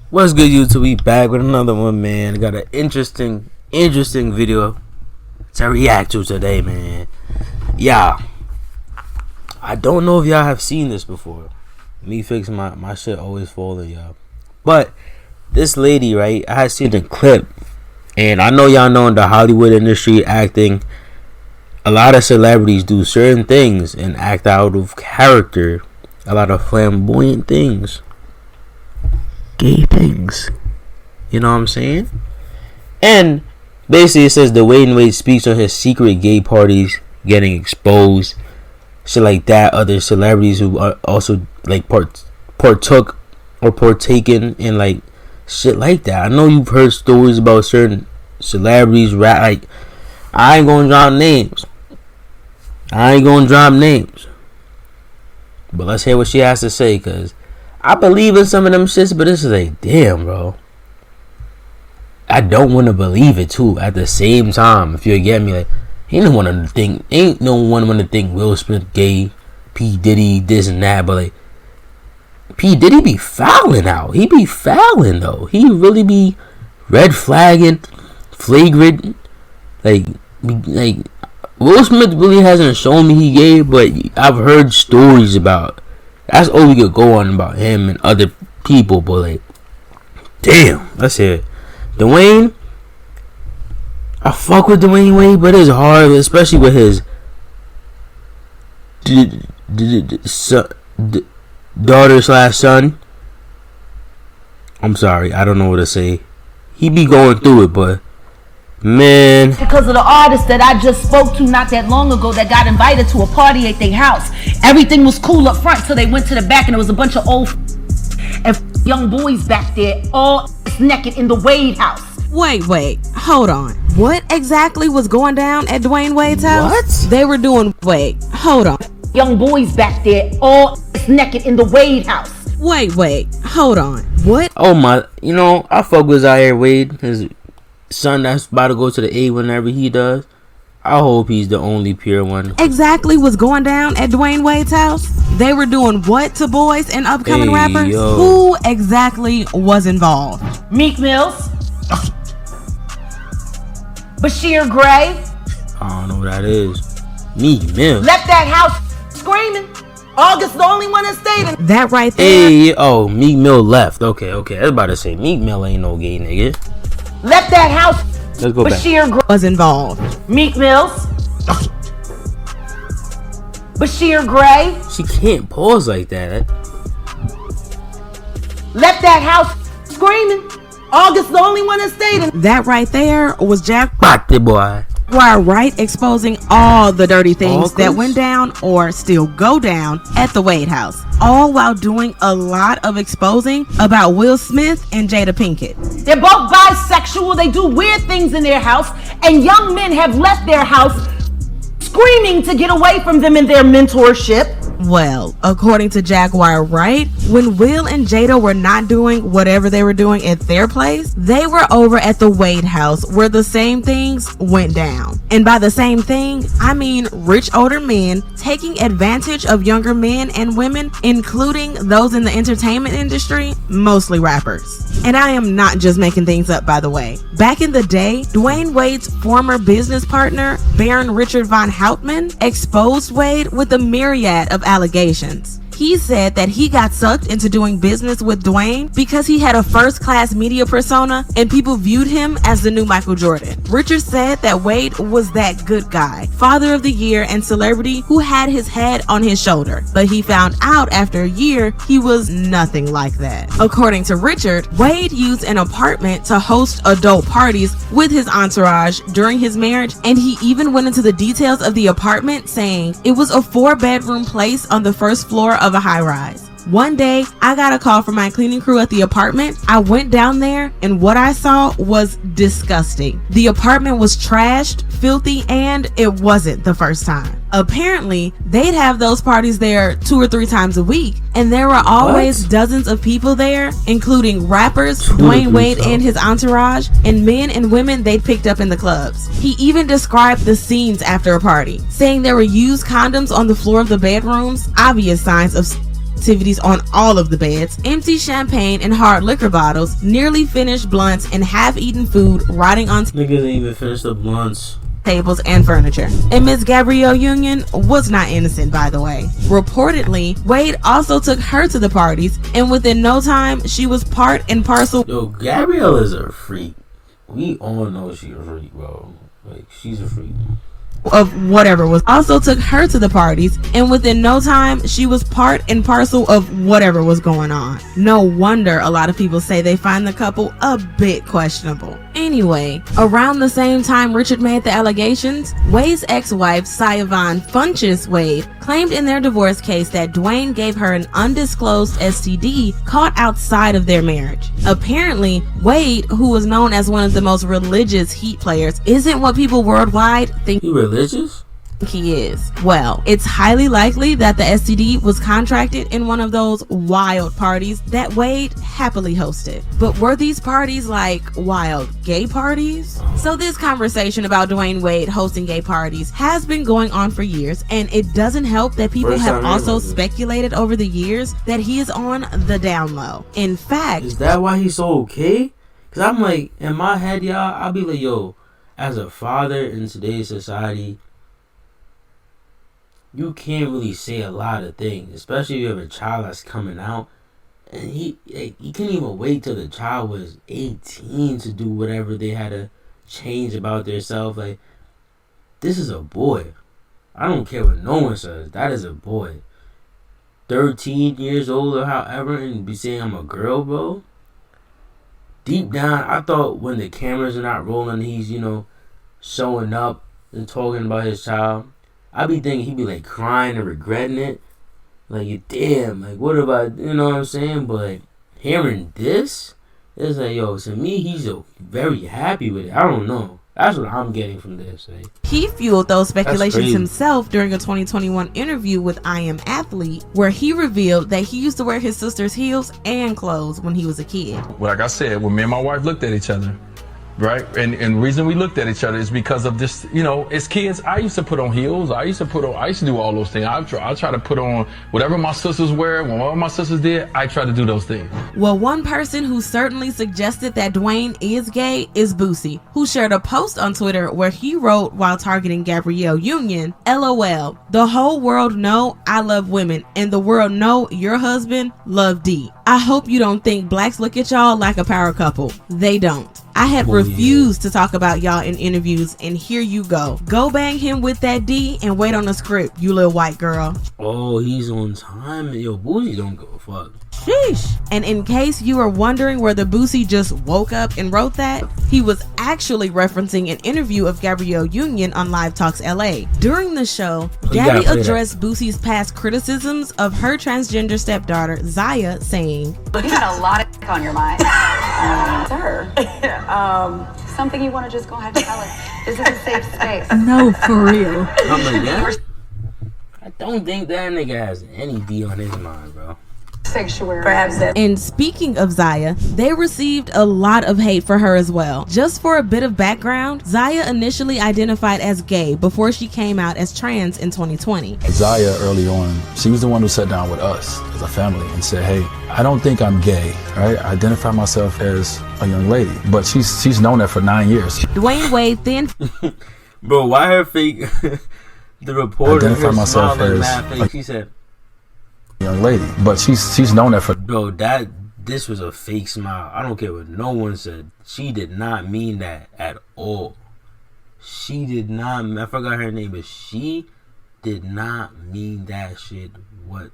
What's good, YouTube? We back with another one, man. Got an interesting video to react to today, man. Yeah, I don't know if y'all have seen this before. Me fixing my shit always falling, y'all. But this lady, right? I had seen a clip, and I know y'all know in the Hollywood industry, acting, a lot of celebrities do certain things and act out of character. A lot of flamboyant things. Gay things, you know what I'm saying? And basically it says Dwyane Wade speaks on his secret gay parties getting exposed, shit like that. Other celebrities who are also like partook or partaken in like shit like that. I know you've heard stories about certain celebrities like, I ain't gonna drop names, but let's hear what she has to say, cause I believe in some of them shits, but this is like, damn, bro. I don't want to believe it too. At the same time, if you get me, like, ain't no one want to think Will Smith gay, P Diddy this and that, but like, P Diddy be fouling out. He be fouling though. He really be red flagging, flagrant. Like Will Smith really hasn't shown me he gay, but I've heard stories about. That's all we could go on about him and other people, but like, damn, let's hear it. Dwyane, I fuck with Dwyane Wade, but it's hard, especially with his daughter/son. I'm sorry, I don't know what to say. He be going through it, but man, because of the artist that I just spoke to not that long ago that got invited to a party at their house. Everything was cool up front till they went to the back and there was a bunch of old and young boys back there all naked in the Wade house. Wait, hold on. What exactly was going down at Dwyane Wade's house? What? They were doing, hold on. Young boys back there all naked in the Wade house. Wait, hold on. What? Oh my, I fuck with Zaire Wade, his son that's about to go to the A whenever he does. I hope he's the only pure one. Exactly what's going down at Dwyane Wade's house? They were doing what to boys and upcoming rappers? Yo. Who exactly was involved? Meek Mills, Bashir Gray. I don't know who that is. Meek Mill. Left that house screaming. August the only one that stayed in. That right there. Hey, oh, Meek Mill left. Okay. I was about to say Meek Mill ain't no gay nigga. Left that house. Let's go Bashir back. Was involved. Meek Mills, Bashir Gray. She can't pause like that. Left that house screaming. August the only one that stayed in. That right there was Jack Bate boy. Right, exposing all the dirty things that August? went down or still go down at the Wade house, all while doing a lot of exposing about Will Smith and Jada Pinkett. They're both bisexual. They do weird things in their house, and young men have left their house screaming to get away from them in their mentorship. Well, according to Jaguar Wright, when Will and Jada were not doing whatever they were doing at their place, they were over at the Wade house where the same things went down. And by the same thing, I mean rich older men taking advantage of younger men and women, including those in the entertainment industry, mostly rappers. And I am not just making things up, by the way. Back in the day, Dwyane Wade's former business partner, Baron Richard von Houtman, exposed Wade with a myriad of allegations. He said that he got sucked into doing business with Dwyane because he had a first-class media persona and people viewed him as the new Michael Jordan. Richard said that Wade was that good guy, father of the year and celebrity who had his head on his shoulder. But he found out after a year he was nothing like that. According to Richard, Wade used an apartment to host adult parties with his entourage during his marriage, and he even went into the details of the apartment, saying it was a 4-bedroom place on the first floor of a high-rise. One day, I got a call from my cleaning crew at the apartment. I went down there and what I saw was disgusting. The apartment was trashed, filthy, and it wasn't the first time. Apparently, they'd have those parties there 2 or 3 times a week, and there were always dozens of people there, including rappers, Dwyane Wade and his entourage, and men and women they'd picked up in the clubs. He even described the scenes after a party, saying there were used condoms on the floor of the bedrooms, obvious signs of activities on all of the beds, empty champagne and hard liquor bottles, nearly finished blunts, and half-eaten food rotting on Niggas didn't even finish the blunts. tables and furniture. And Miss Gabrielle Union was not innocent, by the way. Reportedly, Wade also took her to the parties, and within no time, she was part and parcel Yo, Gabrielle is a freak. We all know she's a freak, bro. Like, she's a freak. of whatever was also took her to the parties, and within no time she was part and parcel of whatever was going on. No wonder a lot of people say they find the couple a bit questionable. Anyway, around the same time Richard made the allegations, Wade's ex-wife Sayavon Funches Wade claimed in their divorce case that Dwayne gave her an undisclosed STD caught outside of their marriage. Apparently, Wade, who was known as one of the most religious Heat players, isn't what people worldwide think He religious? he is. Well, it's highly likely that the STD was contracted in one of those wild parties that Wade happily hosted. But were these parties like wild gay parties? So this conversation about Dwayne Wade hosting gay parties has been going on for years, and it doesn't help that people First have time also hearing about this. speculated over the years that he is on the down low. In fact, Is that why he's so okay? Cause I'm like, in my head, y'all, I'll be like, yo, as a father in today's society, you can't really say a lot of things, especially if you have a child that's coming out, and he couldn't even wait till the child was 18 to do whatever they had to change about themselves. Like, this is a boy. I don't care what no one says. That is a boy. 13 years old or however, and be saying I'm a girl, bro. Deep down, I thought when the cameras are not rolling, he's, showing up and talking about his child. I be thinking he'd be like crying and regretting it. Like, damn, like what about, you know what I'm saying? But hearing this, it's like, yo, to me, he's very happy with it. I don't know. That's what I'm getting from this. Like, he fueled those speculations crazy. himself during a 2021 interview with I Am Athlete, where he revealed that he used to wear his sister's heels and clothes when he was a kid. Well, like I said, when me and my wife looked at each other, right? And the reason we looked at each other is because of this, as kids, I used to put on heels. I used to do all those things. I try to put on whatever my sisters wear. Whatever my sisters did, I try to do those things. Well, one person who certainly suggested that Dwayne is gay is Boosie, who shared a post on Twitter where he wrote while targeting Gabrielle Union, LOL, the whole world know I love women and the world know your husband love D. I hope you don't think blacks look at y'all like a power couple. They don't. I had refused to talk about y'all in interviews, and here you go. Go bang him with that D and wait on the script, you little white girl. oh, he's on time. Yo, Boosie don't give a fuck. Sheesh. And in case you were wondering whether Boosie just woke up and wrote that, he was actually referencing an interview of Gabrielle Union on Live Talks LA. During the show, you Gabby gotta play addressed Boosie's past criticisms of her transgender stepdaughter, Zaya, saying, You got a lot of on your mind. Sir, something you want to just go ahead and tell us. This is a safe space. No, for real. I'm like, yeah. I don't think that nigga has any D on his mind, bro. Sanctuary. Perhaps that. And speaking of Zaya, they received a lot of hate for her as well. Just for a bit of background, Zaya initially identified as gay before she came out as trans in 2020. Zaya, early on, she was the one who sat down with us as a family and said, hey, I don't think I'm gay, right? I identify myself as a young lady, but she's known that for 9 years. Dwayne Wade then Bro, why her fake? The reporter Identify her myself smiling, as mad fake. a- She said, Young lady, but she's known that for bro, this was a fake smile. I don't care what no one said. She did not mean that at all. She did not. I forgot her name, but she did not mean that shit. What?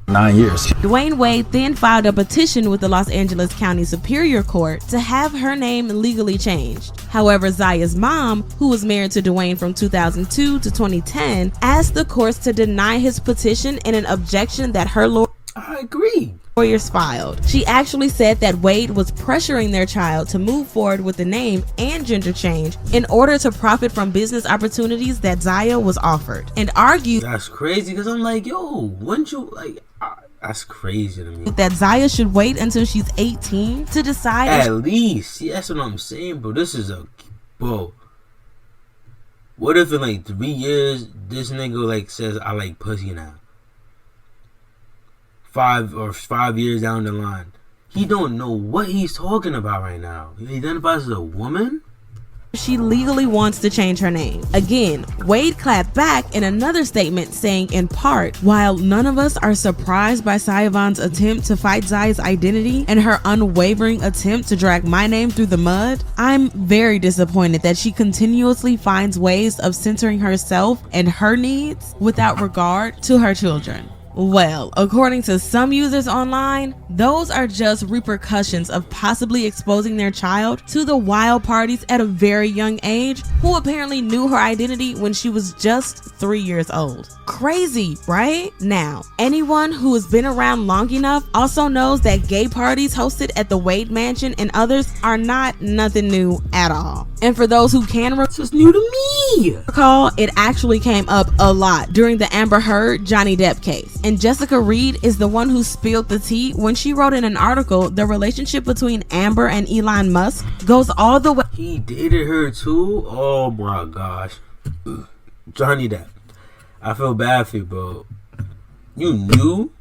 9 years. Dwayne Wade then filed a petition with the Los Angeles County Superior Court to have her name legally changed. However, Zaya's mom, who was married to Dwayne from 2002 to 2010, asked the courts to deny his petition in an objection that her I agree. lawyers filed. She actually said that Wade was pressuring their child to move forward with the name and gender change in order to profit from business opportunities that Zaya was offered, and argued That's crazy because I'm like, yo, wouldn't you like? That's crazy to me. that Zaya should wait until she's 18 to decide if At least, yeah, that's what I'm saying, bro. This is bro. What if in like 3 years this nigga like says I like pussy now? 5 years down the line. He don't know what he's talking about right now. He identifies as a woman? She legally wants to change her name. Again, Wade clapped back in another statement saying, in part, while none of us are surprised by Sayavon's attempt to fight Zai's identity and her unwavering attempt to drag my name through the mud, I'm very disappointed that she continuously finds ways of centering herself and her needs without regard to her children. Well, according to some users online, those are just repercussions of possibly exposing their child to the wild parties at a very young age, who apparently knew her identity when she was just 3 years old. Crazy, right? Now, anyone who has been around long enough also knows that gay parties hosted at the Wade Mansion and others are not nothing new at all. And for those who can This is new to me. recall, it actually came up a lot during the Amber Heard Johnny Depp case. And Jessica Reed is the one who spilled the tea when she wrote in an article the relationship between Amber and Elon Musk goes all the way. He dated her too? Oh my gosh. Johnny Depp. I feel bad for you, bro. You knew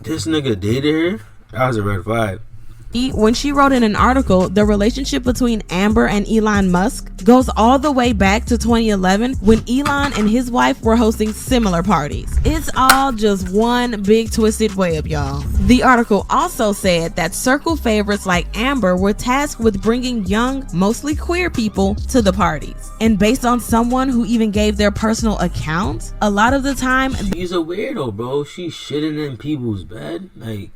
this nigga dated her? That was a red flag. When she wrote in an article, the relationship between Amber and Elon Musk goes all the way back to 2011 when Elon and his wife were hosting similar parties. It's all just one big twisted web, y'all. The article also said that circle favorites like Amber were tasked with bringing young, mostly queer people to the parties. And based on someone who even gave their personal account, a lot of the time She's a weirdo, bro. She's shitting in people's bed. Like,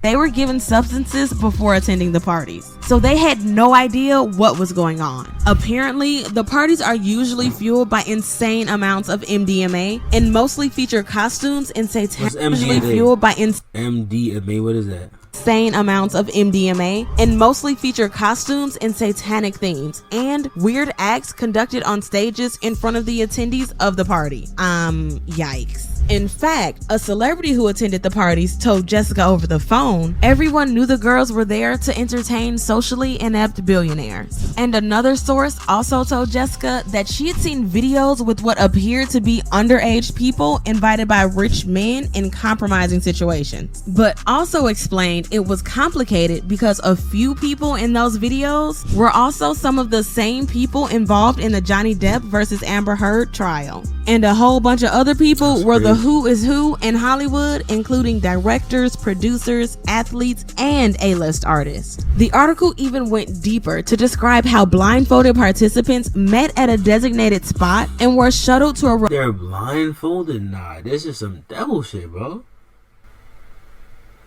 they were given substances before attending the parties, so they had no idea what was going on. Apparently, the parties are usually fueled by insane amounts of MDMA and mostly feature costumes and satanically fueled by MDMA, what is that? insane amounts of MDMA and mostly feature costumes and satanic themes and weird acts conducted on stages in front of the attendees of the party. Yikes. In fact, a celebrity who attended the parties told Jessica over the phone everyone knew the girls were there to entertain socially inept billionaires. And another source also told Jessica that she had seen videos with what appeared to be underage people invited by rich men in compromising situations, but also explained it was complicated because a few people in those videos were also some of the same people involved in the Johnny Depp versus Amber Heard trial. And a whole bunch of other people were the who is who in Hollywood, including directors, producers, athletes, and A-list artists. The article even went deeper to describe how blindfolded participants met at a designated spot and were shuttled to a... They're blindfolded? Nah, this is some devil shit, bro.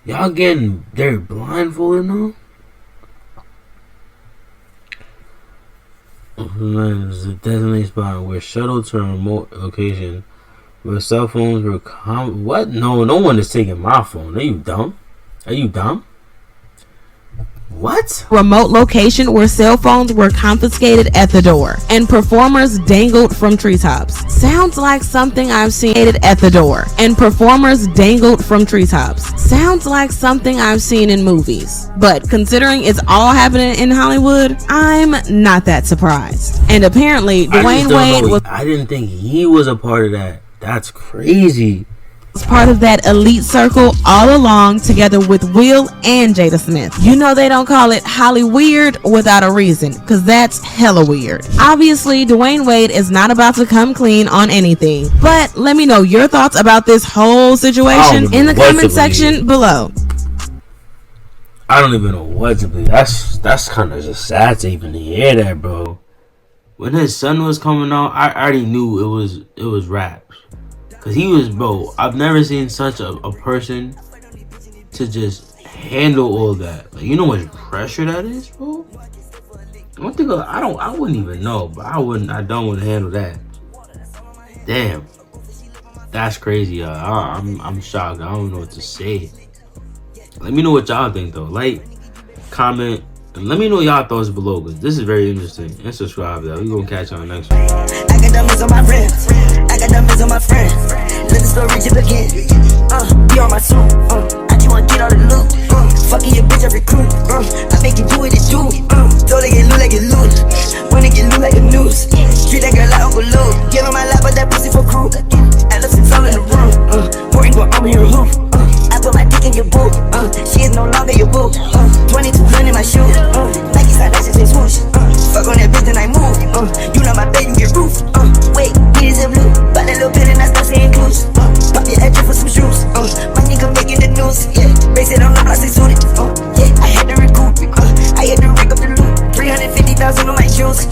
Y'all they're blindfolded now? There's a designated spot where shuttled to a remote location where cell phones were what? No one is taking my phone. Are you dumb? What? Remote location where cell phones were confiscated at the door and performers dangled from treetops. Sounds like something I've seen at the door. And performers dangled from treetops. Sounds like something I've seen in movies. But considering it's all happening in Hollywood, I'm not that surprised. And apparently, Dwayne Wade was... I didn't think he was a part of that. That's crazy. Part of that elite circle all along, together with Will and Jada Smith. You know they don't call it Holly Weird without a reason, because that's hella weird. Obviously, Dwayne Wade is not about to come clean on anything, but let me know your thoughts about this whole situation in the comment section below. I don't even know what to believe. That's kind of just sad to even hear that, bro. When his son was coming out, I already knew it was raps. Cause he was, bro, I've never seen such a person to just handle all that. Like, you know how much pressure that is, bro? I wouldn't even know, but I don't want to handle that. Damn. That's crazy, I'm shocked. I don't know what to say. Let me know what y'all think though. Like, comment, and let me know y'all thoughts below, because this is very interesting. And subscribe though. We gonna catch you on the next one. I got diamonds on my friends. I got diamonds on my friends. Let the story to begin. You on my suit. I just wanna get all the loot. Fucking your bitch every crew. I make you do it, it's you. Told her get loot like it loot. When it get loot like the news. Treat that girl like Uncle Luke. Get on my lap, but that pussy for crew. Elephants all in the room. Working what I'm here, who? You know my baby get roof. Wait, it is a blue. Buy that little pill and I start saying clues. Pop your edge for some shoes. My nigga making the news. Yeah, base it on the block, they suited. Yeah, I had to recoup. I had to rig up the loot. 350,000 on my shoes.